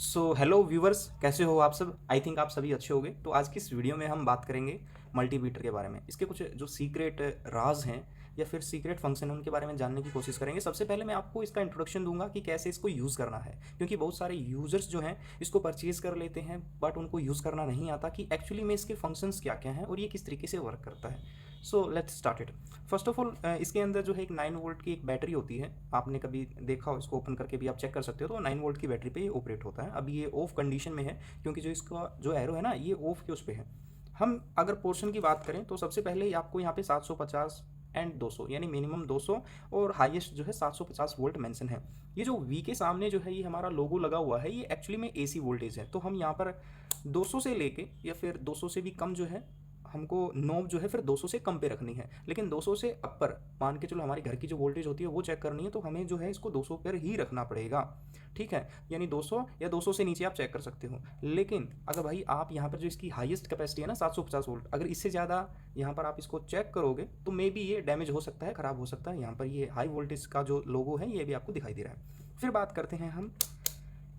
Hello viewers, कैसे हो आप सब। आई थिंक आप सभी अच्छे होंगे। तो आज की इस वीडियो में हम बात करेंगे मल्टीमीटर के बारे में। इसके कुछ जो सीक्रेट राज हैं या फिर सीक्रेट फंक्शन हैं उनके बारे में जानने की कोशिश करेंगे। सबसे पहले मैं आपको इसका इंट्रोडक्शन दूंगा कि कैसे इसको यूज़ करना है, क्योंकि बहुत सारे यूज़र्स जो हैं इसको परचेज़ कर लेते हैं बट उनको यूज़ करना नहीं आता कि एक्चुअली में इसके फंक्शंस क्या क्या हैं और ये किस तरीके से वर्क करता है। So let's start it. First of all, इसके अंदर जो है एक 9 वोल्ट की एक बैटरी होती है। आपने कभी देखा हो, इसको ओपन करके भी आप चेक कर सकते हो। तो 9 वोल्ट की बैटरी पे ये ऑपरेट होता है। अभी ये ऑफ कंडीशन में है क्योंकि जो इसका जो एरो है ना, ये ऑफ के उस पे है। हम अगर पोर्शन की बात करें तो सबसे पहले आपको यहाँ पे 750 एंड 200 यानी मिनिमम 200 और हाईएस्ट जो है 750 वोल्ट मेंशन है। ये जो वी के सामने जो है ये हमारा लोगो लगा हुआ है, ये एक्चुअली में एसी वोल्टेज है। तो हम यहाँ पर 200 से लेके या फिर 200 से भी कम जो है हमको नोब जो है फिर 200 से कम पे रखनी है। लेकिन 200 से अपर मान के चलो हमारी घर की जो वोल्टेज होती है वो चेक करनी है, तो हमें जो है इसको 200 पर ही रखना पड़ेगा। ठीक है, यानी 200 या 200 से नीचे आप चेक कर सकते हो। लेकिन अगर भाई आप यहाँ पर जो इसकी हाईएस्ट कैपेसिटी है ना 750 वोल्ट, अगर इससे ज़्यादा यहाँ पर आप इसको चेक करोगे तो मे बी ये डैमेज हो सकता है, ख़राब हो सकता है। यहाँ पर ये हाई वोल्टेज का जो लोगो है ये भी आपको दिखाई दे रहा है। फिर बात करते हैं हम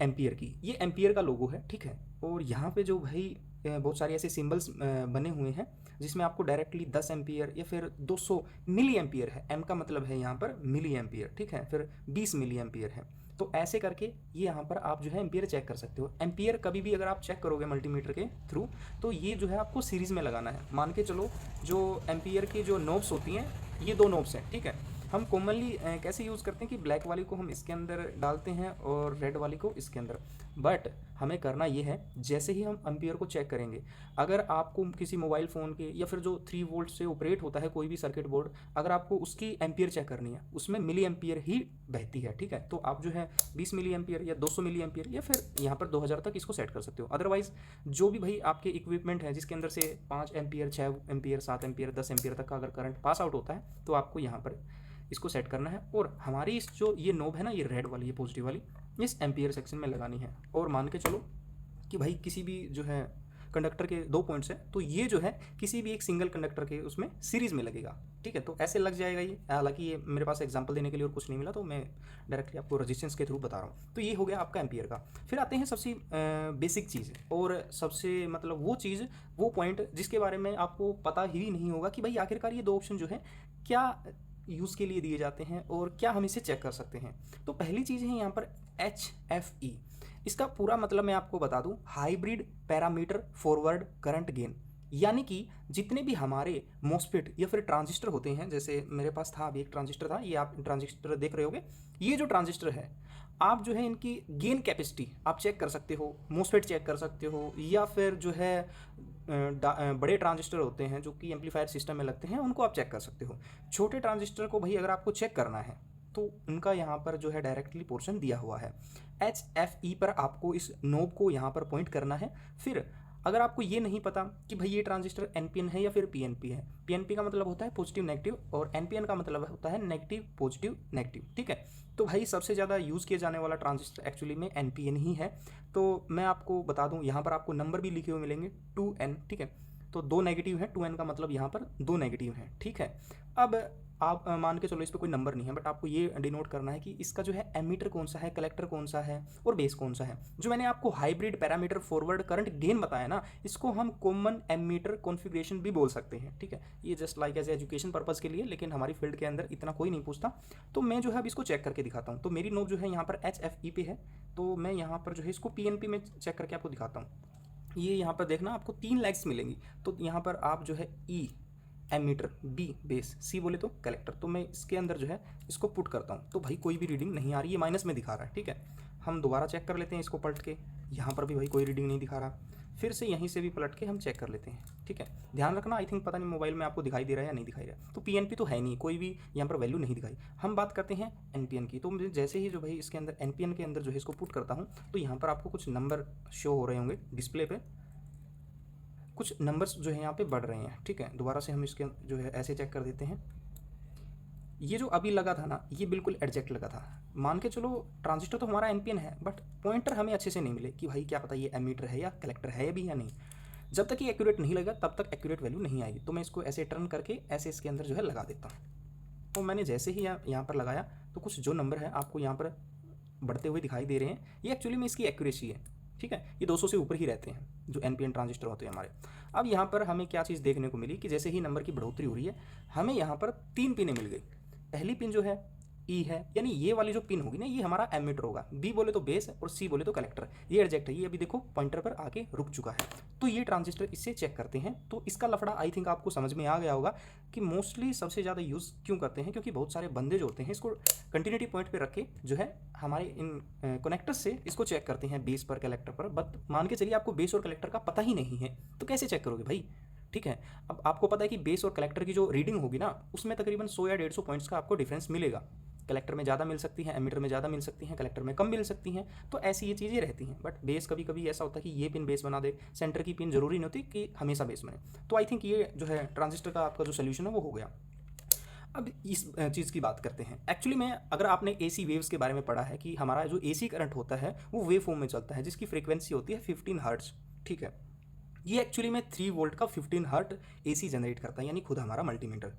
एम्पियर की। ये एम्पियर का लोगो है, ठीक है। और यहाँ पे जो भाई बहुत सारे ऐसे सिंबल्स बने हुए हैं जिसमें आपको डायरेक्टली 10 एम्पियर या फिर 200 मिली एम्पियर है। एम का मतलब है यहाँ पर मिली एम्पियर, ठीक है। फिर 20 मिली एम्पियर है। तो ऐसे करके ये यहाँ पर आप जो है एम्पियर चेक कर सकते हो। एम्पियर कभी भी अगर आप चेक करोगे मल्टीमीटर के थ्रू तो ये जो है आपको सीरीज़ में लगाना है। मान के चलो जो एम्पियर की जो नोब्स होती हैं, ये दो नोब्स हैं, ठीक है। हम कॉमनली कैसे यूज़ करते हैं कि ब्लैक वाली को हम इसके अंदर डालते हैं और रेड वाली को इसके अंदर। बट हमें करना ये है, जैसे ही हम एम्पियर को चेक करेंगे, अगर आपको किसी मोबाइल फ़ोन के या फिर जो 3 वोल्ट से ऑपरेट होता है कोई भी सर्किट बोर्ड, अगर आपको उसकी एम्पियर चेक करनी है उसमें मिली एम्पियर ही बहती है, ठीक है। तो आप जो है 20 मिली एम्पियर या 200 मिली एम्पियर या फिर यहाँ पर 2000 तक इसको सेट कर सकते हो। अदरवाइज़ जो भी भाई आपके इक्विपमेंट है जिसके अंदर से 5 एम्पियर, 6 एम्पियर, 7 एम्पियर, 10 एम्पियर तक का अगर करंट पास आउट होता है तो आपको यहाँ पर इसको सेट करना है। और हमारी इस जो ये नोब है ना, ये रेड वाली, ये पॉजिटिव वाली, इस एम्पियर सेक्शन में लगानी है। और मान के चलो कि भाई किसी भी जो है कंडक्टर के 2 पॉइंट्स हैं, तो ये जो है किसी भी एक सिंगल कंडक्टर के उसमें सीरीज़ में लगेगा, ठीक है। तो ऐसे लग जाएगा ये। हालांकि ये मेरे पास एग्जांपल देने के लिए और कुछ नहीं मिला, तो मैं डायरेक्टली आपको रेजिस्टेंस के थ्रू बता रहा हूँ। तो ये हो गया आपका एम्पियर का। फिर आते हैं सबसे बेसिक चीज़ और सबसे मतलब वो चीज़, वो पॉइंट जिसके बारे में आपको पता ही नहीं होगा कि भाई आखिरकार ये 2 ऑप्शन जो है क्या यूज़ के लिए दिए जाते हैं और क्या हम इसे चेक कर सकते हैं। तो पहली चीज़ है यहाँ पर HFE। इसका पूरा मतलब मैं आपको बता दूं, hybrid parameter forward current gain. यानी कि जितने भी हमारे मॉसफेट या फिर ट्रांजिस्टर होते हैं, जैसे मेरे पास था अभी एक ट्रांजिस्टर था, ये आप ट्रांजिस्टर देख रहे होगे। ये जो ट्रांजिस्टर है, आप जो है इनकी गेन कैपेसिटी आप चेक कर सकते हो, मॉसफेट चेक कर सकते हो, या फिर जो है बड़े ट्रांजिस्टर होते हैं जो कि एम्पलीफायर सिस्टम में लगते हैं, उनको आप चेक कर सकते हो। छोटे ट्रांजिस्टर को भाई अगर आपको चेक करना है तो उनका यहाँ पर जो है डायरेक्टली पोर्शन दिया हुआ है। HFE पर आपको इस नोब को यहाँ पर पॉइंट करना है। फिर अगर आपको ये नहीं पता कि भाई ये ट्रांजिस्टर NPN है या फिर PNP है, PNP का मतलब होता है पॉजिटिव नेगेटिव और NPN का मतलब होता है नेगेटिव पॉजिटिव नेगेटिव, ठीक है। तो भाई सबसे ज़्यादा यूज़ किए जाने वाला ट्रांजिस्टर एक्चुअली में NPN ही है। तो मैं आपको बता दूं, यहाँ पर आपको नंबर भी लिखे हुए मिलेंगे 2N, ठीक है। तो 2 नेगेटिव है, 2N का मतलब यहाँ पर 2 नेगेटिव हैं, ठीक है। अब आप मान के चलो इस पर कोई नंबर नहीं है, बट आपको ये डिनोट करना है कि इसका जो है एमीटर कौन सा है, कलेक्टर कौन सा है और बेस कौन सा है। जो मैंने आपको hybrid parameter forward current gain बताया ना, इसको हम कॉमन एमीटर कॉन्फ़िगरेशन भी बोल सकते हैं, ठीक है। ये just like as education purpose के लिए, लेकिन हमारी फील्ड के अंदर इतना कोई नहीं पूछता। तो मैं जो है अब इसको चेक करके दिखाता हूँ। तो मेरी नोब जो है यहाँ पर HFE पे है, तो मैं यहाँ पर जो है इसको PNP में चेक करके आपको दिखाता हूँ। ये यहाँ पर देखना, आपको 3 लेग्स मिलेंगी। तो यहाँ पर आप जो है E emitter, B base, C बोले तो कलेक्टर। तो मैं इसके अंदर जो है इसको पुट करता हूँ, तो भाई कोई भी रीडिंग नहीं आ रही है, माइनस में दिखा रहा है, ठीक है। हम दोबारा चेक कर लेते हैं इसको पलट के, यहाँ पर भी भाई कोई रीडिंग नहीं दिखा रहा। फिर से यहीं से भी पलट के हम चेक कर लेते हैं, ठीक है। ध्यान रखना, आई थिंक पता नहीं मोबाइल में आपको दिखाई दे रहा है या नहीं दिखाई रहा है। तो PNP तो है नहीं, कोई भी यहाँ पर वैल्यू नहीं दिखाई। हम बात करते हैं NPN की। तो मुझे जैसे ही जो भाई इसके अंदर NPN के अंदर जो है इसको पुट करता हूँ, तो यहाँ पर आपको कुछ नंबर शो हो रहे होंगे डिस्प्ले पे। कुछ नंबर्स जो है यहाँ पे बढ़ रहे हैं, ठीक है। दोबारा से हम इसके जो है ऐसे चेक कर देते हैं। ये जो अभी लगा था ना, ये बिल्कुल एग्जैक्ट लगा था। मान के चलो ट्रांजिस्टर तो हमारा NPN है, बट पॉइंटर हमें अच्छे से नहीं मिले कि भाई क्या पता ये एमीटर है या कलेक्टर है भी या नहीं। जब तक ये एक्यूरेट नहीं लगा तब तक एक्यूरेट वैल्यू नहीं आएगी। तो मैं इसको ऐसे टर्न करके ऐसे इसके अंदर जो है लगा देता हूँ। तो मैंने जैसे ही यहाँ पर लगाया तो कुछ जो नंबर है आपको यहाँ पर बढ़ते हुए दिखाई दे रहे हैं, ये एक्चुअली में इसकी एक्यूरेसी है, ठीक है। ये 200 से ऊपर ही रहते हैं जो एनपीएन ट्रांजिस्टर होते हैं हमारे। अब यहाँ पर हमें क्या चीज़ देखने को मिली कि जैसे ही नंबर की बढ़ोतरी हो रही है, हमें यहाँ पर 3 पिनें मिल गई। पहली पिन जो है ई है, यानी ये वाली जो पिन होगी ना, ये हमारा एमीटर होगा। बी बोले तो बेस और सी बोले तो कलेक्टर। ये एडजेक्ट है, ये अभी देखो पॉइंटर पर आके रुक चुका है। तो ये ट्रांजिस्टर इससे चेक करते हैं। तो इसका लफड़ा आई थिंक आपको समझ में आ गया होगा कि मोस्टली सबसे ज़्यादा यूज़ क्यों करते हैं, क्योंकि बहुत सारे बंदे जो होते हैं इसको कंटिन्यूटी पॉइंट पर रख के जो है हमारे इन कनेक्टर से इसको चेक करते हैं, बेस पर कलेक्टर पर। बट मान के चलिए आपको बेस और कलेक्टर का पता ही नहीं है, तो कैसे चेक करोगे भाई, ठीक है। अब आपको पता है कि बेस और कलेक्टर की जो रीडिंग होगी ना, उसमें तकरीबन 100 या 150 पॉइंट्स का आपको डिफरेंस मिलेगा। कलेक्टर में ज़्यादा मिल सकती है, एमीटर में ज़्यादा मिल सकती हैं, कलेक्टर में कम मिल सकती हैं। तो ऐसी ये चीज़ें रहती हैं। बट बेस कभी कभी ऐसा होता है कि ये पिन बेस बना दे, सेंटर की पिन जरूरी नहीं होती कि हमेशा बेस बने। तो आई थिंक ये जो है ट्रांजिस्टर का आपका जो सोल्यूशन है वो हो गया। अब इस चीज़ की बात करते हैं। एक्चुअली में अगर आपने एसी वेव्स के बारे में पढ़ा है कि हमारा जो एसी करंट होता है वो वेव फॉर्म में चलता है, जिसकी फ्रीक्वेंसी होती है 15 हर्ट्ज, ठीक है। ये एक्चुअली में 3 वोल्ट का 15 हर्ट एसी जनरेट करता है, यानी खुद हमारा मल्टीमीटर।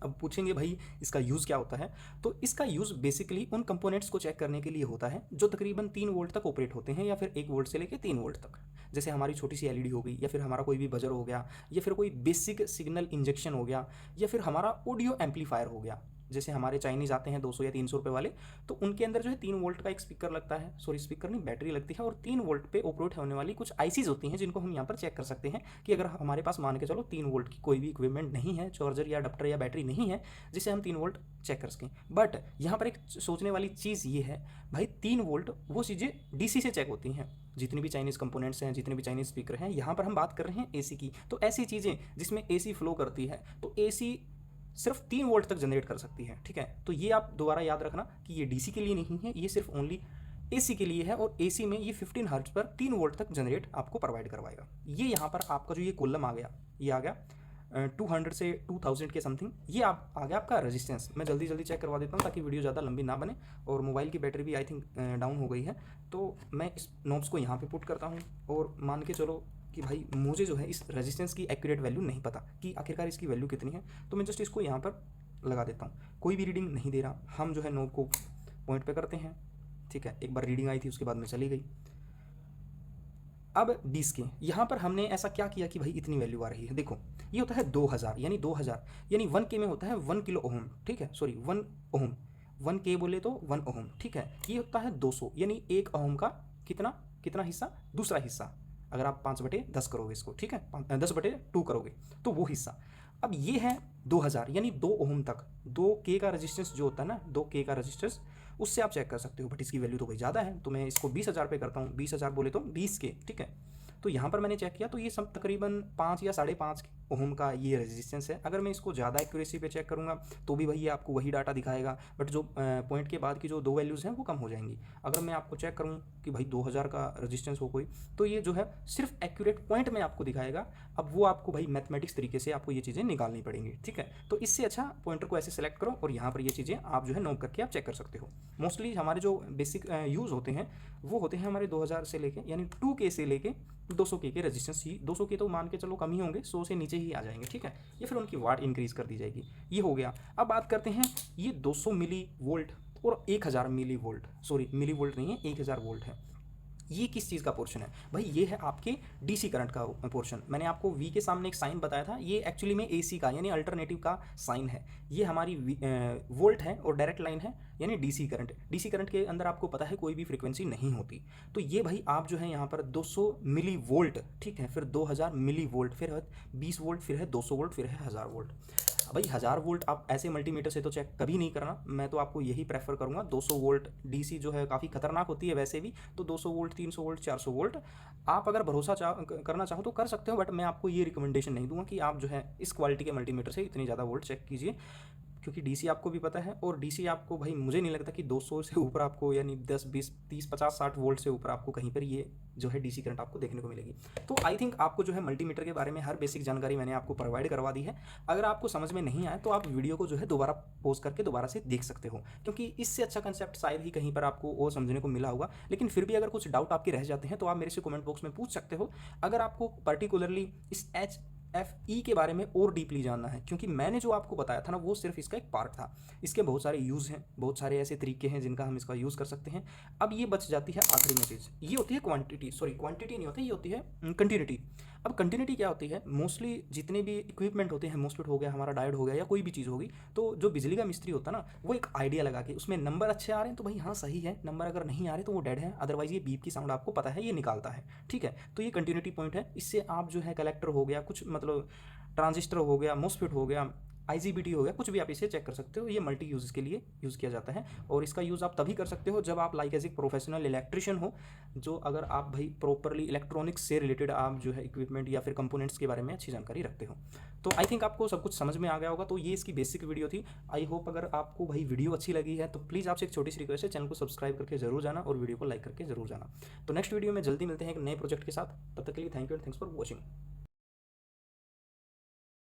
अब पूछेंगे भाई इसका यूज़ क्या होता है, तो इसका यूज़ बेसिकली उन कंपोनेंट्स को चेक करने के लिए होता है जो तकरीबन 3 वोल्ट तक ऑपरेट होते हैं, या फिर 1 वोल्ट से लेकर 3 वोल्ट तक। जैसे हमारी छोटी सी एलईडी हो गई, या फिर हमारा कोई भी बजर हो गया, या फिर कोई बेसिक सिग्नल इंजेक्शन हो गया, या फिर हमारा ऑडियो एम्पलीफायर हो गया। जैसे हमारे चाइनीज़ आते हैं 200 या 300 रुपये वाले, तो उनके अंदर जो है 3 वोल्ट का एक स्पीकर लगता है, सॉरी स्पीकर नहीं, बैटरी लगती है, और 3 वोल्ट पे ऑपरेट होने वाली कुछ आईसीज होती हैं जिनको हम यहाँ पर चेक कर सकते हैं कि अगर हमारे पास मान के चलो 3 वोल्ट की कोई भी इक्विपमेंट नहीं है, चार्जर या अडप्टर या बैटरी नहीं है जिसे हम 3 वोल्ट चेक कर सकें। बट यहाँ पर एक सोचने वाली चीज़ ये है भाई, 3 वोल्ट वो चीज़ें डीसी से चेक होती हैं। जितनी भी चाइनीज़ कंपोनेंट्स हैं, जितने भी चाइनीज़ स्पीकर हैं, यहाँ पर हम बात कर रहे हैं एसी की। तो ऐसी चीज़ें जिसमें एसी फ्लो करती है, तो एसी सिर्फ 3 वोल्ट तक जनरेट कर सकती है, ठीक है। तो ये आप दोबारा याद रखना कि ये डीसी के लिए नहीं है, ये सिर्फ ओनली एसी के लिए है। और एसी में ये 15 हर्ट्ज पर 3 वोल्ट तक जनरेट आपको प्रोवाइड करवाएगा। ये यहाँ पर आपका जो ये कॉलम आ गया, ये आ गया 200 से 2000 के समथिंग, ये आप आ गया आपका रेजिस्टेंस। मैं जल्दी जल्दी चेक करवा देता हूँ ताकि वीडियो ज़्यादा लंबी ना बने। और मोबाइल की बैटरी भी आई थिंक डाउन हो गई है, तो मैं इस नोब्स को यहाँ पे पुट करता हूँ। और मान के चलो कि भाई मुझे जो है इस रेजिस्टेंस की एक्यूरेट वैल्यू नहीं पता कि आखिरकार इसकी वैल्यू कितनी है, तो मैं जस्ट इसको यहाँ पर लगा देता हूँ। कोई भी रीडिंग नहीं दे रहा, हम जो है नोब को पॉइंट पे करते हैं, ठीक है। एक बार रीडिंग आई थी, उसके बाद में चली गई। अब 20 के यहाँ पर हमने ऐसा क्या किया कि भाई इतनी वैल्यू आ रही है। देखो ये होता है 2000, यानी 2000 यानी 1 के में होता है 1 किलो ओम, ठीक है, सॉरी 1 ओम, 1 के बोले तो 1 ओम, ठीक है। ये होता है 200, यानी 1 ओम का कितना कितना हिस्सा, दूसरा हिस्सा। अगर आप 5/10 करोगे इसको, ठीक है, 10/2 करोगे तो वो हिस्सा। अब ये है 2000, यानी 2 ओम तक 2 के का रजिस्टेंस जो होता है ना, 2 के का रजिस्टेंस, उससे आप चेक कर सकते हो। बट इसकी वैल्यू तो भाई ज़्यादा है, तो मैं इसको 20,000 पे करता हूँ। 20,000 बोले तो 20 के, ठीक है। तो यहाँ पर मैंने चेक किया तो ये सब तकरीबन 5 या 5.5 ओम का ये रेजिस्टेंस है। अगर मैं इसको ज़्यादा एक्यूरेसी पे चेक करूँगा तो भी भाई ये आपको वही डाटा दिखाएगा, बट जो पॉइंट के बाद की जो 2 वैल्यूज़ हैं वो कम हो जाएंगी। अगर मैं आपको चेक करूँ कि भाई 2000 का रजिस्टेंस हो कोई, तो ये जो है सिर्फ एक्यूरेट पॉइंट में आपको दिखाएगा। अब वो आपको भाई मैथमेटिक्स तरीके से आपको ये चीज़ें निकालनी पड़ेंगी, ठीक है। तो इससे अच्छा पॉइंटर को ऐसे सेलेक्ट करो और यहाँ पर ये चीज़ें आप जो है नोट करके आप चेक कर सकते हो। मोस्टली हमारे जो बेसिक यूज़ होते हैं वो होते हैं हमारे 2000 से लेके, यानी 2K से लेके 200K के रेजिस्टेंस ही। 200K तो मान के चलो कम ही होंगे, 100 से नीचे ही आ जाएंगे, ठीक है। या फिर उनकी वाट इंक्रीज कर दी जाएगी। ये हो गया। अब बात करते हैं ये 200 मिली वोल्ट और 1000 millivolt, sorry millivolt नहीं है, 1000 वोल्ट है। ये किस चीज़ का पोर्शन है भाई, ये है आपके डीसी करंट का पोर्शन। मैंने आपको वी के सामने एक साइन बताया था, ये एक्चुअली में एसी का यानी अल्टरनेटिव का साइन है। ये हमारी वोल्ट है और डायरेक्ट लाइन है यानी डीसी करंट। डीसी करंट के अंदर आपको पता है कोई भी फ्रीक्वेंसी नहीं होती। तो ये भाई आप जो है यहाँ पर 200 मिली वोल्ट, ठीक है, फिर 2000 मिली वोल्ट, फिर है 20 वोल्ट, फिर है 200 वोल्ट, फिर है 1000 वोल्ट। भाई 1000 वोल्ट आप ऐसे मल्टीमीटर से तो चेक कभी नहीं करना, मैं तो आपको यही प्रेफर करूँगा। 200 वोल्ट डीसी जो है काफ़ी खतरनाक होती है वैसे भी, तो 200 वोल्ट, 300 वोल्ट, 400 वोल्ट आप अगर भरोसा करना चाहो तो कर सकते हो। बट मैं आपको ये रिकमेंडेशन नहीं दूंगा कि आप जो है इस क्वालिटी के मल्टीमीटर से इतनी ज़्यादा वोल्ट चेक कीजिए, क्योंकि डीसी आपको भी पता है। और डीसी आपको भाई मुझे नहीं लगता कि 200 से ऊपर आपको, यानी 10, 20, 30, 50, 60 वोल्ट से ऊपर आपको कहीं पर ये जो है डीसी करंट आपको देखने को मिलेगी। तो आई थिंक आपको जो है मल्टीमीटर के बारे में हर बेसिक जानकारी मैंने आपको प्रोवाइड करवा दी है। अगर आपको समझ में नहीं आए तो आप वीडियो को जो है दोबारा पॉज करके दोबारा से देख सकते हो, क्योंकि इससे अच्छा कंसेप्ट शायद ही कहीं पर आपको और समझने को मिला होगा। लेकिन फिर भी अगर कुछ डाउट आपके रह जाते हैं तो आप मेरे से कमेंट बॉक्स में पूछ सकते हो। अगर आपको पर्टिकुलरली इस VFE के बारे में और डीपली जानना है, क्योंकि मैंने जो आपको बताया था ना वो सिर्फ इसका एक पार्ट था। इसके बहुत सारे यूज़ हैं, बहुत सारे ऐसे तरीके हैं जिनका हम इसका यूज़ कर सकते हैं। अब ये बच जाती है आखिरी में चीज़, ये होती है क्वांटिटी, सॉरी क्वांटिटी नहीं होती, ये होती है कंटिन्यूटी। अब कंटिन्यूटी क्या होती है, मोस्टली जितने भी इक्विपमेंट होते हैं, मोस्टफेट हो गया, हमारा डायोड हो गया, या कोई भी चीज़ होगी, तो जो बिजली का मिस्त्री होता है ना, वो एक आइडिया लगा के उसमें नंबर अच्छे आ रहे हैं तो भाई हाँ सही है, नंबर अगर नहीं आ रहे तो वो डेड है, अदरवाइज ये बीप की साउंड आपको पता है ये निकालता है। ठीक है, तो ये कंटिन्यूटी पॉइंट है। इससे आप जो है कलेक्टर हो गया, कुछ मतलब ट्रांजिस्टर हो गया, मोस्फेट हो गया, IGBT हो गया, कुछ भी आप इसे चेक कर सकते हो। ये मल्टी यूज़ के लिए यूज़ किया जाता है, और इसका यूज़ आप तभी कर सकते हो जब आप like as a professional electrician हो, जो अगर आप भाई प्रॉपरली इलेक्ट्रॉनिक्स से रिलेटेड आप जो है इक्विपमेंट या फिर कंपोनेंट्स के बारे में अच्छी जानकारी रखते हो। तो आई थिंक आपको सब कुछ समझ में आ गया होगा। तो ये इसकी बेसिक वीडियो थी। आई होप अगर आपको भाई वीडियो अच्छी लगी है तो प्लीज़ आपसे एक छोटी सी रिक्वेस्ट है, चैनल को सब्सक्राइब करके जरूर जाना और वीडियो को लाइक करके जरूर जाना। तो नेक्स्ट वीडियो में जल्दी मिलते हैं एक नए प्रोजेक्ट के साथ। तब तक के लिए thank you and thanks for watching.